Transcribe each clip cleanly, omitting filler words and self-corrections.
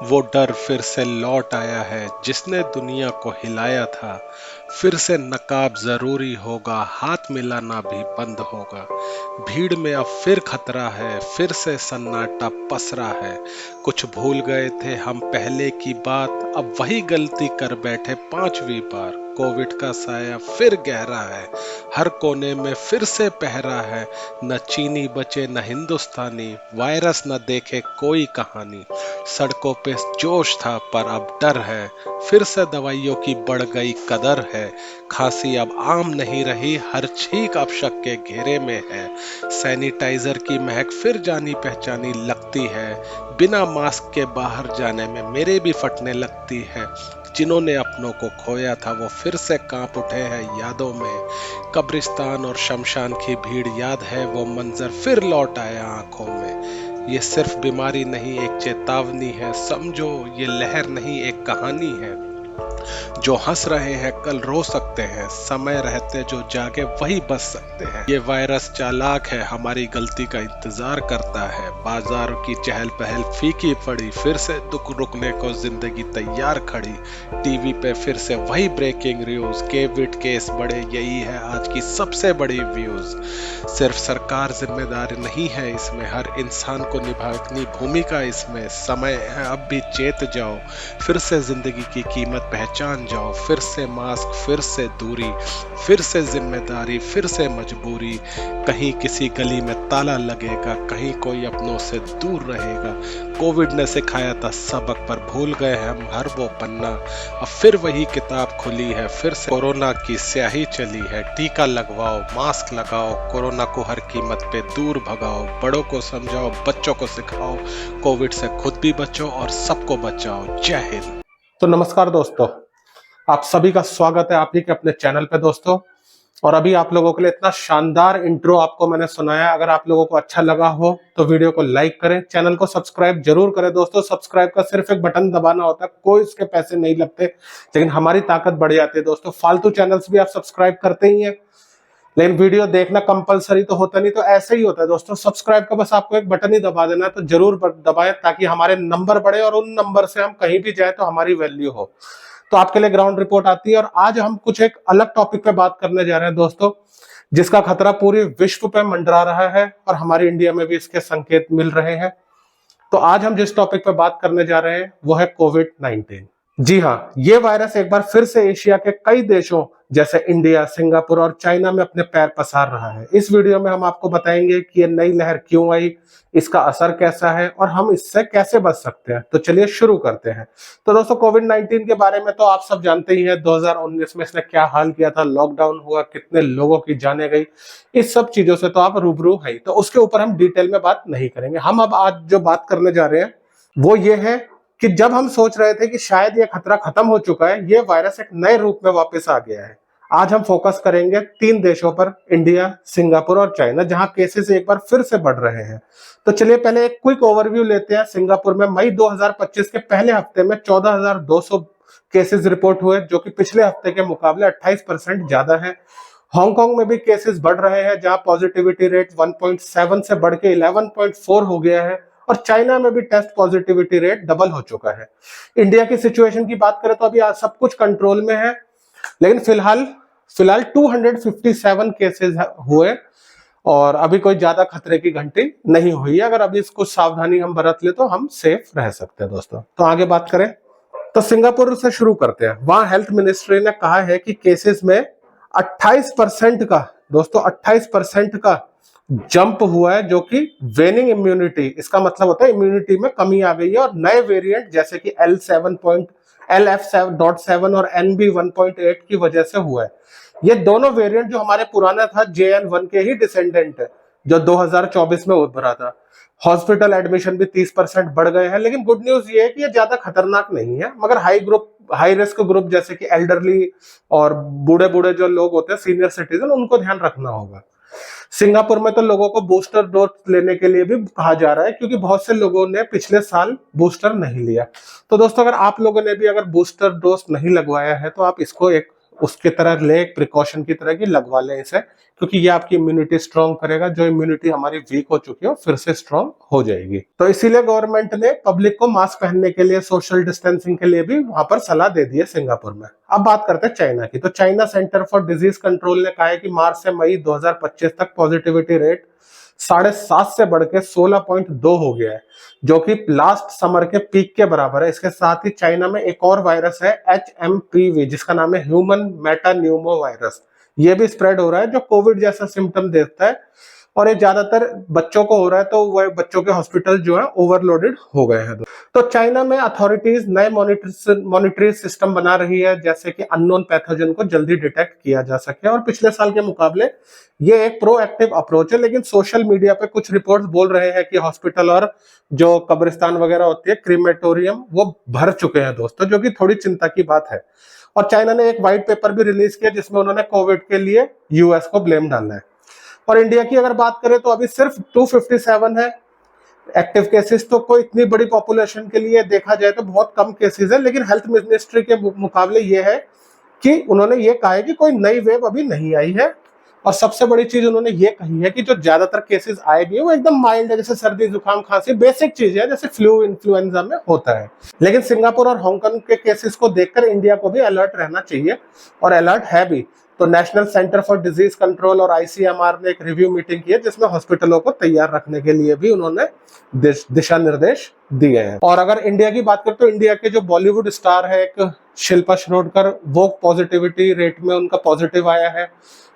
वो डर फिर से लौट आया है जिसने दुनिया को हिलाया था। फिर से नकाब जरूरी होगा, हाथ मिलाना भी बंद होगा। भीड़ में अब फिर खतरा है, फिर से सन्नाटा पसरा है। कुछ भूल गए थे हम पहले की बात, अब वही गलती कर बैठे पांचवी बार। कोविड का साया फिर गहरा है, हर कोने में फिर से पहरा है। न चीनी बचे न हिंदुस्तानी, वायरस न देखे कोई कहानी। सड़कों पे जोश था पर अब डर है, फिर से दवाइयों की बढ़ गई कदर है। खांसी अब आम नहीं रही, हर छींक अब शक के घेरे में है। सैनिटाइजर की महक फिर जानी पहचानी लगती है। बिना मास्क के बाहर जाने में मेरे भी फटने लगती है। जिन्होंने अपनों को खोया था वो फिर से कांप उठे हैं यादों में। कब्रिस्तान और शमशान की भीड़ याद है, वो मंजर फिर लौट आया आंखों में। ये सिर्फ बीमारी नहीं एक चेतावनी है, समझो ये लहर नहीं एक कहानी है। जो हंस रहे हैं कल रो सकते हैं, समय रहते जो जागे वही बच सकते हैं। ये वायरस चालाक है, हमारी गलती का इंतजार करता है। बाजारों की चहल पहल फीकी पड़ी, फिर से दुख रुकने को जिंदगी तैयार खड़ी। टीवी पे फिर से वही ब्रेकिंग न्यूज, कोविड केस बढ़े यही है आज की सबसे बड़ी व्यूज। सिर्फ सरकार जिम्मेदार नहीं है इसमें, हर इंसान को निभानी भूमिका इसमें। समय है अब भी चेत जाओ, फिर से जिंदगी की कीमत पहचान जाओ। फिर से मास्क, फिर से दूरी, फिर से जिम्मेदारी, फिर से मजबूरी। कहीं किसी गली में ताला लगेगा, कहीं कोई अपनों से दूर रहेगा। कोविड ने सिखाया था सबक पर भूल गए हम हर वो पन्ना। अब फिर वही किताब खुली है, फिर से कोरोना की स्याही चली है। टीका लगवाओ, मास्क लगाओ, कोरोना को हर कीमत पे दूर भगाओ। बड़ों को समझाओ, बच्चों को सिखाओ, कोविड से खुद भी बचो और सबको बचाओ। जय हिंद। तो नमस्कार दोस्तों, आप सभी का स्वागत है आप ही के अपने चैनल पे दोस्तों। और अभी आप लोगों के लिए इतना शानदार इंट्रो आपको मैंने सुनाया। अगर आप लोगों को अच्छा लगा हो तो वीडियो को लाइक करें, चैनल को सब्सक्राइब जरूर करें दोस्तों। सब्सक्राइब का सिर्फ एक बटन दबाना होता है, कोई इसके पैसे नहीं लगते, लेकिन हमारी ताकत बढ़ जाती है दोस्तों। फालतू चैनल्स भी आप सब्सक्राइब करते ही हैं, लेकिन वीडियो देखना कंपलसरी तो होता नहीं। तो ऐसे ही होता है दोस्तों, सब्सक्राइब का बस आपको एक बटन ही दबा देना है, तो जरूर दबाएं ताकि हमारे नंबर बढ़े और उन नंबर से हम कहीं भी जाए तो हमारी वैल्यू हो। तो आपके लिए ग्राउंड रिपोर्ट आती है और आज हम कुछ एक अलग टॉपिक पे बात करने जा रहे हैं दोस्तों, जिसका खतरा पूरे विश्व पे मंडरा रहा है और हमारी इंडिया में भी इसके संकेत मिल रहे हैं। तो आज हम जिस टॉपिक पे बात करने जा रहे हैं वो है कोविड-19। जी हाँ, ये वायरस एक बार फिर से एशिया के कई देशों जैसे इंडिया, सिंगापुर और चाइना में अपने पैर पसार रहा है। इस वीडियो में हम आपको बताएंगे कि ये नई लहर क्यों आई, इसका असर कैसा है और हम इससे कैसे बच सकते हैं। तो चलिए शुरू करते हैं। तो दोस्तों, कोविड-19 के बारे में तो आप सब जानते ही हैं। 2019 में इसने क्या हाल किया था, लॉकडाउन हुआ, कितने लोगों की जानें गई, इस सब चीजों से तो आप रूबरू हैं। तो उसके ऊपर हम डिटेल में बात नहीं करेंगे। हम अब आज जो बात करने जा रहे हैं वो ये है कि जब हम सोच रहे थे कि शायद ये खतरा खत्म हो चुका है, ये वायरस एक नए रूप में वापस आ गया है। आज हम फोकस करेंगे 3 देशों पर, इंडिया, सिंगापुर और चाइना, जहां केसेस एक बार फिर से बढ़ रहे हैं। तो चलिए पहले एक क्विक ओवरव्यू लेते हैं। सिंगापुर में मई 2025 के पहले हफ्ते में 14,200 केसेस रिपोर्ट हुए, जो कि पिछले हफ्ते के मुकाबले 28% ज्यादा है। हांगकांग में भी केसेस बढ़ रहे हैं, जहां पॉजिटिविटी रेट 1.7 से बढ़ के 11.4 हो गया है। और चाइना में भी टेस्ट पॉजिटिविटी रेट डबल हो चुका है। इंडिया की सिचुएशन की बात करें तो अभी सब कुछ कंट्रोल में है, लेकिन फिलहाल 257 केसेस हुए और अभी कोई ज्यादा खतरे की घंटी नहीं हुई है। अगर अभी इसको सावधानी हम बरत ले तो हम सेफ रह सकते हैं दोस्तों। तो आगे बात करें तो सिंगापुर से शुरू करते हैं। वहां हेल्थ मिनिस्ट्री ने कहा है कि केसेस में 28% का, दोस्तों 28% का जंप हुआ है, जो कि वेनिंग इम्यूनिटी, इसका मतलब होता है इम्यूनिटी में कमी आ गई है और नए वेरिएंट जैसे कि LF7 और NB1.8 की वजह से हुआ है। ये दोनों वेरिएंट जो हमारे पुराना था JN1 के ही डिसेंडेंट है, जो 2024 में उभरा था। हॉस्पिटल एडमिशन भी 30% बढ़ गए हैं, लेकिन गुड न्यूज ये है कि ये ज्यादा खतरनाक नहीं है, मगर हाई रिस्क ग्रुप जैसे कि एल्डरली और बूढ़े बूढ़े जो लोग होते हैं, सीनियर सिटीजन, उनको ध्यान रखना होगा। सिंगापुर में तो लोगों को बूस्टर डोज लेने के लिए भी कहा जा रहा है, क्योंकि बहुत से लोगों ने पिछले साल बूस्टर नहीं लिया। तो दोस्तों, अगर आप लोगों ने भी अगर बूस्टर डोज नहीं लगवाया है तो आप इसको एक उसके तरह ले, एक प्रिकॉशन की तरह की लगवा लें इसे, क्योंकि ये आपकी इम्यूनिटी स्ट्रांग करेगा। जो इम्यूनिटी हमारी वीक हो चुकी है फिर से स्ट्रांग हो जाएगी। तो इसीलिए गवर्नमेंट ने पब्लिक को मास्क पहनने के लिए, सोशल डिस्टेंसिंग के लिए भी वहां पर सलाह दे दी है सिंगापुर में। अब बात करते हैं चाइना की। तो China centre for disease control ने कहा है कि मार्च से मई 2025 तक पॉजिटिविटी रेट 7.5 से बढ़ के 16.2 हो गया है, जो कि लास्ट समर के पीक के बराबर है। इसके साथ ही चाइना में एक और वायरस है HMPV, जिसका नाम है ह्यूमन मेटान्यूमो वायरस। ये भी स्प्रेड हो रहा है, जो कोविड जैसा सिम्टम देता है, और ये ज्यादातर बच्चों को हो रहा है। तो वह बच्चों के हॉस्पिटल जो है ओवरलोडेड हो गए हैं। तो चाइना में अथॉरिटीज नए मॉनिटरिंग सिस्टम बना रही है, जैसे कि अननोन पैथोजन को जल्दी डिटेक्ट किया जा सके। और पिछले साल के मुकाबले ये एक प्रोएक्टिव अप्रोच है। लेकिन सोशल मीडिया पे कुछ रिपोर्ट्स बोल रहे हैं कि हॉस्पिटल और जो कब्रिस्तान वगैरह होती है, क्रीमेटोरियम, वो भर चुके हैं दोस्तों, जो कि थोड़ी चिंता की बात है। और चाइना ने एक व्हाइट पेपर भी रिलीज किया जिसमें उन्होंने कोविड के लिए यूएस को ब्लेम डाला है। और इंडिया की अगर बात करें तो अभी सिर्फ 257 है एक्टिव केसेस। तो कोई इतनी बड़ी पॉपुलेशन के लिए देखा जाए तो बहुत कम केसेस है। लेकिन हेल्थ मिनिस्ट्री के मुकाबले ये है कि उन्होंने ये कहा है कि कोई नई वेव अभी नहीं आई है। और सबसे बड़ी चीज उन्होंने ये कही है कि जो ज्यादातर केसेस आए भी है वो एकदम माइल्ड है, जैसे सर्दी जुकाम खांसी, बेसिक चीज है जैसे फ्लू इन्फ्लुएंजा में होता है। लेकिन सिंगापुर और हांगकांग के केसेस को देखकर इंडिया को भी अलर्ट रहना चाहिए, और अलर्ट है भी। तो national centre for disease control और ICMR ने एक रिव्यू मीटिंग की है, जिसमें हॉस्पिटलों को तैयार रखने के लिए भी उन्होंने दिशा निर्देश दिए हैं। और अगर इंडिया की बात करें तो इंडिया के जो बॉलीवुड स्टार है एक शिल्पा शिरोडकर, वो पॉजिटिविटी रेट में उनका पॉजिटिव आया है।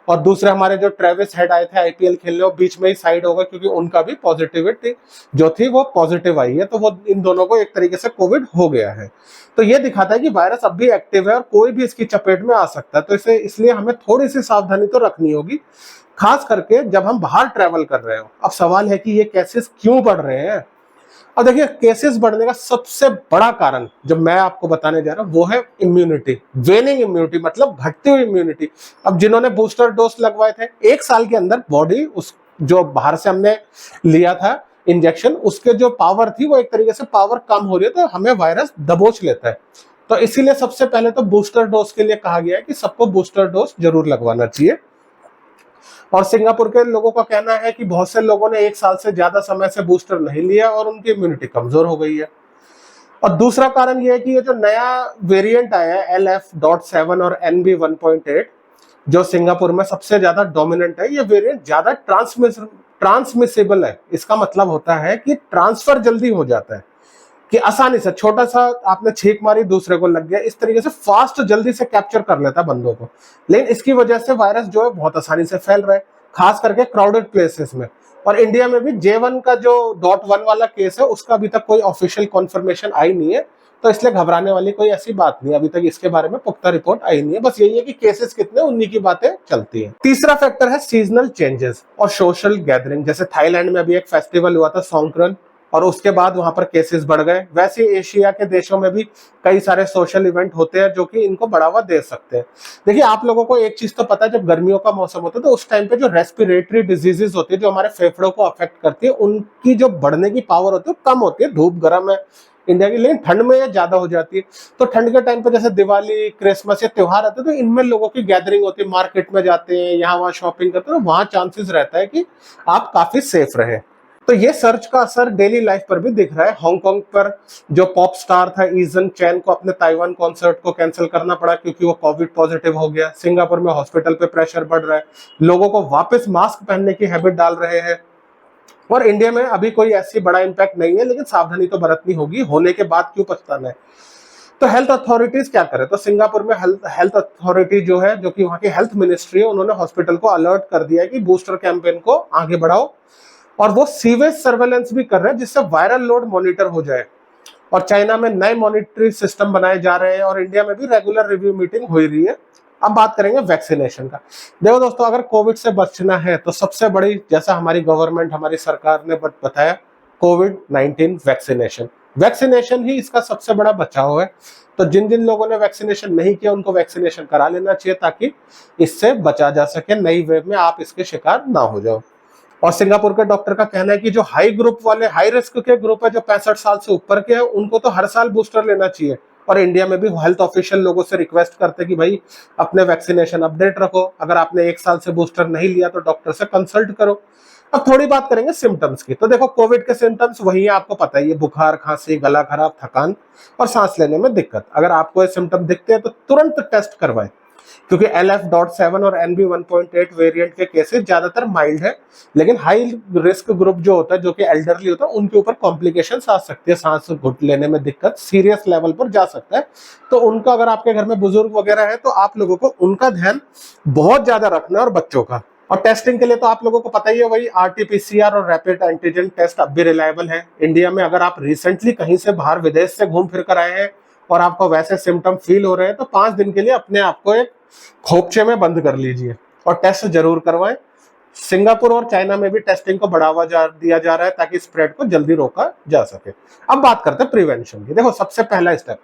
और दूसरे हमारे जो ट्रेविस हेड आए थे IPL खेलने, वो बीच में ही साइड हो गए क्योंकि उनका भी पॉजिटिविटी जो थी वो पॉजिटिव आई है। तो वो इन दोनों को एक तरीके से कोविड हो गया है। तो ये दिखाता है कि वायरस अब भी एक्टिव है और कोई भी इसकी चपेट में आ सकता है। तो इसे इसलिए हमें थोड़ी सी सावधानी तो रखनी होगी, खास करके जब हम बाहर ट्रेवल कर रहे हो। अब सवाल है कि ये केसेस क्यों बढ़ रहे हैं। और देखिए, केसेस बढ़ने का सबसे बड़ा कारण जो मैं आपको बताने जा रहा हूं वो है इम्यूनिटी, वेनिंग इम्यूनिटी, मतलब घटती हुई इम्यूनिटी। अब जिन्होंने बूस्टर डोज लगवाए थे, 1 साल के अंदर बॉडी उस जो बाहर से हमने लिया था इंजेक्शन, उसके जो पावर थी वो एक तरीके से पावर कम हो रही है, तो हमें वायरस दबोच लेता है। तो इसीलिए सबसे पहले तो बूस्टर डोज के लिए कहा गया है कि सबको बूस्टर डोज जरूर लगवाना चाहिए। और सिंगापुर के लोगों का कहना है कि बहुत से लोगों ने 1 साल से ज्यादा समय से बूस्टर नहीं लिया और उनकी इम्यूनिटी कमजोर हो गई है। और दूसरा कारण यह है कि ये जो नया वेरिएंट आया है LF.7 और NB1.8, जो सिंगापुर में सबसे ज्यादा डोमिनेंट है, ये वेरिएंट ज्यादा ट्रांसमिसेबल है। इसका मतलब होता है कि ट्रांसफर जल्दी हो जाता है, कि आसानी से, छोटा सा आपने छींक मारी दूसरे को लग गया, इस तरीके से फास्ट जल्दी से कैप्चर कर लेता है बंदों को। लेकिन इसकी वजह से वायरस जो है बहुत आसानी से फैल रहा है, खास करके क्राउडेड प्लेसेस में। और इंडिया में भी J1 का जो .1 वाला केस है, उसका अभी तक कोई ऑफिशियल कॉन्फर्मेशन आई नहीं है। तो इसलिए घबराने वाली कोई ऐसी बात नहीं, अभी तक इसके बारे में पुख्ता रिपोर्ट आई नहीं है। बस यही है कि केसेस कितने, उन्हीं की बातें चलती है। तीसरा फैक्टर है सीजनल चेंजेस और सोशल गैदरिंग। जैसे थाईलैंड में अभी एक फेस्टिवल हुआ था सॉन्क्रन, और उसके बाद वहां पर केसेस बढ़ गए। वैसे एशिया के देशों में भी कई सारे सोशल इवेंट होते हैं जो कि इनको बढ़ावा दे सकते हैं। देखिए, आप लोगों को एक चीज तो पता है, जब गर्मियों का मौसम होता है तो उस टाइम पे जो रेस्पिरेटरी डिजीजेस होती है, जो हमारे फेफड़ों को अफेक्ट करती है, उनकी जो बढ़ने की पावर होती है कम होती है। धूप गर्म है इंडिया की, लेकिन ठंड में ये ज्यादा हो जाती है। तो ठंड के टाइम पे जैसे दिवाली, क्रिसमस या त्योहार आते हैं, तो इनमें लोगों की गैदरिंग होती है, मार्केट में जाते हैं, यहाँ वहाँ शॉपिंग करते हैं, तो वहां चांसेस रहता है कि आप काफी सेफ रहे। तो ये सर्च का असर डेली लाइफ पर भी दिख रहा है। हांगकांग पर जो पॉप स्टार था ईजन चैन को अपने ताइवान कॉन्सर्ट को कैंसिल करना पड़ा क्योंकि वो कोविड पॉजिटिव हो गया। सिंगापुर में हॉस्पिटल पे प्रेशर बढ़ रहा है, लोगों को वापस मास्क पहनने की हैबिट डाल रहे हैं। और इंडिया में अभी कोई ऐसी बड़ा इम्पैक्ट नहीं है, लेकिन सावधानी तो बरतनी होगी, होने के बाद क्यों पछताना है। तो हेल्थ अथॉरिटीज क्या करे, तो सिंगापुर में हेल्थ अथॉरिटी जो है, जो कि वहाँ की हेल्थ मिनिस्ट्री है, उन्होंने हॉस्पिटल को अलर्ट कर दिया है कि बूस्टर कैंपेन को आगे बढ़ाओ। और वो सीवेज सर्वेलेंस भी कर रहे हैं जिससे वायरल लोड मॉनिटर हो जाए। और चाइना में नए मॉनिटरिंग सिस्टम बनाए जा रहे हैं, और इंडिया में भी रेगुलर रिव्यू मीटिंग हो रही है। अब बात करेंगे वैक्सीनेशन का। देखो दोस्तों, अगर कोविड से बचना है तो सबसे बड़ी, जैसा हमारी गवर्नमेंट, हमारी सरकार ने बताया, कोविड-19 वैक्सीनेशन। वैक्सीनेशन ही इसका सबसे बड़ा बचाव है। तो जिन जिन लोगों ने वैक्सीनेशन नहीं किया उनको वैक्सीनेशन करा लेना चाहिए, ताकि इससे बचा जा सके, नई वेव में आप इसके शिकार ना हो जाओ। और सिंगापुर के डॉक्टर का कहना है कि जो हाई ग्रुप वाले, हाई रिस्क के ग्रुप है, जो 65 साल से ऊपर के हैं, उनको तो हर साल बूस्टर लेना चाहिए। और इंडिया में भी हेल्थ ऑफिशियल लोगों से रिक्वेस्ट करते हैं कि भाई अपने वैक्सीनेशन अपडेट रखो, अगर आपने 1 साल से बूस्टर नहीं लिया तो डॉक्टर से कंसल्ट करो। अब थोड़ी बात करेंगे सिम्टम्स की। तो देखो कोविड के सिम्टम्स वही है, आपको पता ही है, बुखार, खांसी, गला खराब, थकान और सांस लेने में दिक्कत। अगर आपको ये सिम्टम दिखते हैं तो तुरंत टेस्ट करवाएं, क्योंकि LF.7 और NB1.8 वेरिएंट के केसेस ज्यादातर माइल्ड है, लेकिन हाई रिस्क ग्रुप जो होता है, जो कि एल्डरली होता है, उनके ऊपर कॉम्प्लिकेशंस आ सकती है, सांस घुट लेने में दिक्कत सीरियस लेवल पर जा सकता है। तो उनका, अगर आपके घर में बुजुर्ग वगैरह है तो आप लोगों को उनका ध्यान बहुत ज्यादा रखना है, और बच्चों का। और टेस्टिंग के लिए तो आप लोगों को पता ही है, वही RT-PCR और रैपिड एंटीजन टेस्ट अब भी रिलायबल है। इंडिया में अगर आप रिसेंटली कहीं से बाहर विदेश से घूम फिर कर आए हैं और आपको वैसे सिम्टम फील हो रहे हैं तो 5 दिन के लिए अपने आप को एक खोपचे में बंद कर लीजिए और टेस्ट जरूर करवाएं। सिंगापुर और चाइना में भी टेस्टिंग को बढ़ावा दिया जा रहा है ताकि स्प्रेड को जल्दी रोका जा सके। अब बात करते हैं प्रिवेंशन की। देखो सबसे पहला स्टेप,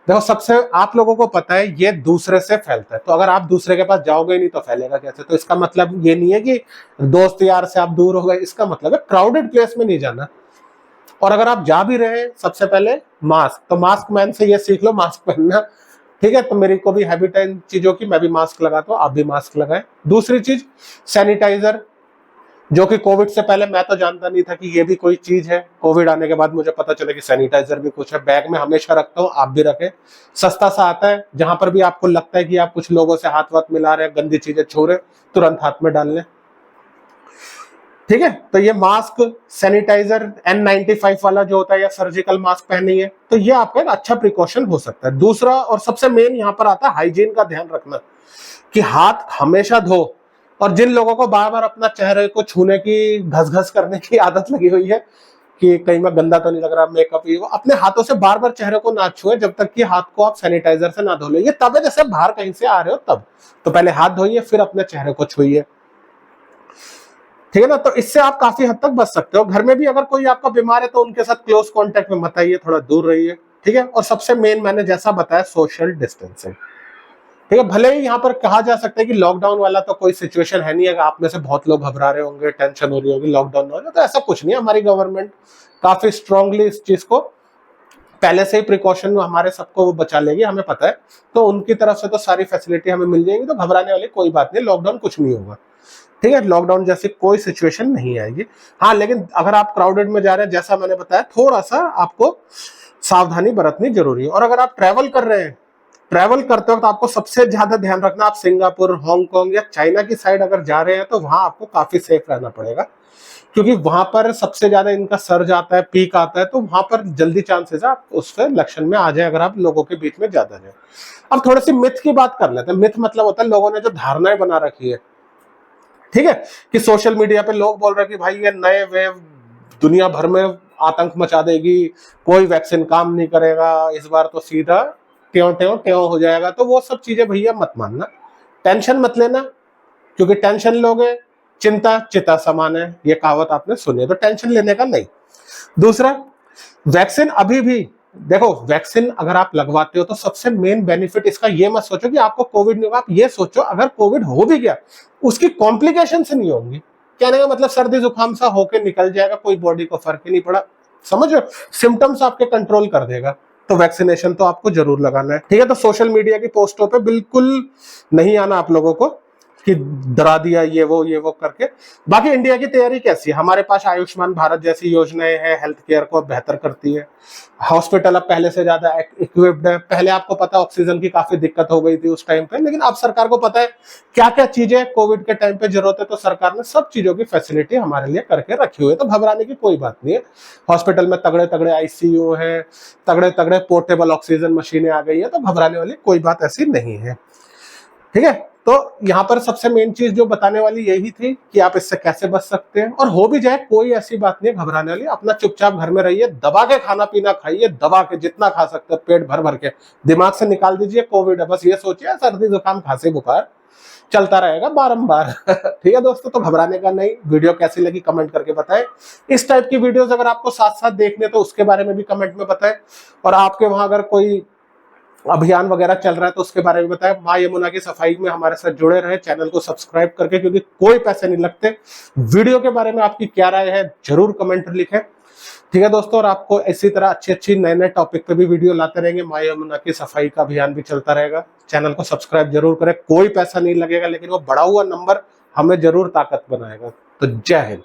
देखो सबसे, आप लोगों को पता है ये दूसरे से फैलता है, तो अगर आप दूसरे के पास जाओगे नहीं तो फैलेगा कैसे? तो इसका मतलब ये नहीं है कि दोस्त यार से आप दूर हो गए, इसका मतलब है क्राउडेड प्लेस में नहीं जाना। और अगर आप जा भी रहे हैं, सबसे पहले मास्क, तो मास्क मैन से ये सीख लो मास्क पहनना, ठीक है? तो मेरी को भी हैबिट है इन चीजों की, मैं भी मास्क लगाता हूं, आप भी मास्क लगाएं। दूसरी चीज सैनिटाइजर, जो कि कोविड से पहले मैं तो जानता नहीं था कि ये भी कोई चीज है। कोविड आने के बाद मुझे पता चला कि सैनिटाइजर भी कुछ है। बैग में हमेशा रखता हूँ, आप भी रखें। सस्ता सा आता है, जहां पर भी आपको लगता है कि आप कुछ लोगों से हाथ वाथ मिला रहे हैं, गंदी चीजें छू रहे, तुरंत हाथ में डाल लें, ठीक है? तो ये मास्क, सैनिटाइजर, N95 वाला जो होता है या सर्जिकल मास्क पहनिए, तो ये आपका एक अच्छा प्रिकॉशन हो सकता है। दूसरा और सबसे मेन यहाँ पर आता है हाइजीन का ध्यान रखना, कि हाथ हमेशा धो। और जिन लोगों को बार बार अपना चेहरे को छूने की, घस-घस करने की आदत लगी हुई है कि कहीं मैं गंदा तो नहीं लग रहा, मेकअप, ये वो, अपने हाथों से बार बार चेहरे को ना छुए जब तक कि हाथ को आप सैनिटाइजर से ना धो ले। ये तब है जैसे बाहर कहीं से आ रहे हो तब, तो पहले हाथ धोइए फिर अपने चेहरे को छुइए, ठीक है ना? तो इससे आप काफी हद तक बच सकते हो। घर में भी अगर कोई आपका बीमार है तो उनके साथ क्लोज कांटेक्ट में मत आइए, थोड़ा दूर रहिए, ठीक है? और सबसे मेन मैंने जैसा बताया, सोशल डिस्टेंसिंग, ठीक है? भले ही यहाँ पर कहा जा सकता है कि लॉकडाउन वाला तो कोई सिचुएशन है नहीं, अगर आप में से बहुत लोग घबरा रहे होंगे, टेंशन हो रही होगी लॉकडाउन हो, तो ऐसा कुछ नहीं है। हमारी गवर्नमेंट काफी स्ट्रांगली इस चीज को पहले से ही प्रिकॉशन हमारे सबको वो बचा लेगी, हमें पता है। तो उनकी तरफ से तो सारी फैसिलिटी हमें मिल जाएंगी, तो घबराने वाली कोई बात नहीं, लॉकडाउन कुछ नहीं होगा, ठीक है? लॉकडाउन जैसी कोई सिचुएशन नहीं आएगी। हाँ, लेकिन अगर आप क्राउडेड में जा रहे हैं, जैसा मैंने बताया, थोड़ा सा आपको सावधानी बरतनी जरूरी है। और अगर आप ट्रैवल कर रहे हैं, ट्रैवल करते वक्त आपको सबसे ज्यादा ध्यान रखना, आप सिंगापुर, हांगकांग या चाइना की साइड अगर जा रहे हैं तो वहां आपको काफी सेफ रहना पड़ेगा, क्योंकि वहां पर सबसे ज्यादा इनका सर्ज आता है, पीक आता है, तो वहां पर जल्दी चांसेस है आप उससे लक्षण में आ जाए अगर आप लोगों के बीच में ज्यादा जाए। अब थोड़ी सी मिथ की बात कर लेते हैं। मिथ मतलब होता है लोगों ने जो धारणाएं बना रखी है, ठीक है? कि सोशल मीडिया पे लोग बोल रहे हैं कि भाई ये नए वेव दुनिया भर में आतंक मचा देगी, कोई वैक्सीन काम नहीं करेगा, इस बार तो सीधा ट्यों ट्यों ट्यों हो जाएगा। तो वो सब चीजें भैया मत मानना, टेंशन मत लेना, क्योंकि टेंशन लोगे चिंता चिता समान है, ये कहावत आपने सुनी है, तो टेंशन लेने का नहीं। दूसरा, वैक्सीन अभी भी, देखो वैक्सीन अगर आप लगवाते हो तो सबसे मेन बेनिफिट इसका ये मत सोचो कि आपको कोविड नहीं होगा, आप ये सोचो अगर कोविड हो भी गया उसकी कॉम्प्लिकेशन से नहीं होंगी। कहने का मतलब सर्दी जुकाम सा होके निकल जाएगा, कोई बॉडी को फर्क ही नहीं पड़ा, समझ रहे हो? सिम्टम्स आपके कंट्रोल कर देगा। तो वैक्सीनेशन तो आपको जरूर लगाना है, ठीक है? तो सोशल मीडिया की पोस्टों पे बिल्कुल नहीं आना आप लोगों को कि डरा दिया ये वो करके। बाकी इंडिया की तैयारी कैसी है? हमारे पास आयुष्मान भारत जैसी योजनाएं हैं, हेल्थ केयर को बेहतर करती है। हॉस्पिटल अब पहले से ज्यादा इक्विप्ड है। पहले आपको पता ऑक्सीजन की काफी दिक्कत हो गई थी उस टाइम पे, लेकिन अब सरकार को पता है क्या क्या चीजें कोविड के टाइम पे जरूरत है, तो सरकार ने सब चीजों की फैसिलिटी हमारे लिए करके रखी हुई है, तो घबराने की कोई बात नहीं है। हॉस्पिटल में तगड़े तगड़े ICU है, तगड़े तगड़े पोर्टेबल ऑक्सीजन मशीनें आ गई है, तो घबराने वाली कोई बात ऐसी नहीं है, ठीक है? तो यहाँ पर सबसे मेन चीज जो बताने वाली यही थी कि आप इससे कैसे बच सकते हैं। और हो भी जाए कोई ऐसी बात नहीं घबराने वाली, अपना चुपचाप घर में रहिए, दबा के खाना पीना खाइए, दबा के जितना खा सकते हैं पेट भर भर के, दिमाग से निकाल दीजिए कोविड है, बस ये सोचिए सर्दी जुकाम खांसी बुखार चलता रहेगा बारंबार ठीक है दोस्तों? तो घबराने का नहीं। वीडियो कैसी लगी कमेंट करके बताएं। इस टाइप की वीडियोस अगर आपको साथ साथ देखने तो उसके बारे में भी कमेंट में बताएं। और आपके वहां अगर कोई अभियान वगैरह चल रहा है तो उसके बारे में बताएं। माँ यमुना की सफाई में हमारे साथ जुड़े रहे, चैनल को सब्सक्राइब करके, क्योंकि कोई पैसे नहीं लगते। वीडियो के बारे में आपकी क्या राय है जरूर कमेंट लिखें। ठीक है दोस्तों, और आपको इसी तरह अच्छी नए नए टॉपिक पे भी वीडियो लाते रहेंगे। माँ यमुना की सफाई का अभियान भी चलता रहेगा। चैनल को सब्सक्राइब जरूर करें, कोई पैसा नहीं लगेगा, लेकिन वो बढ़ा हुआ नंबर हमें जरूर ताकत बनाएगा। तो जय हिंद।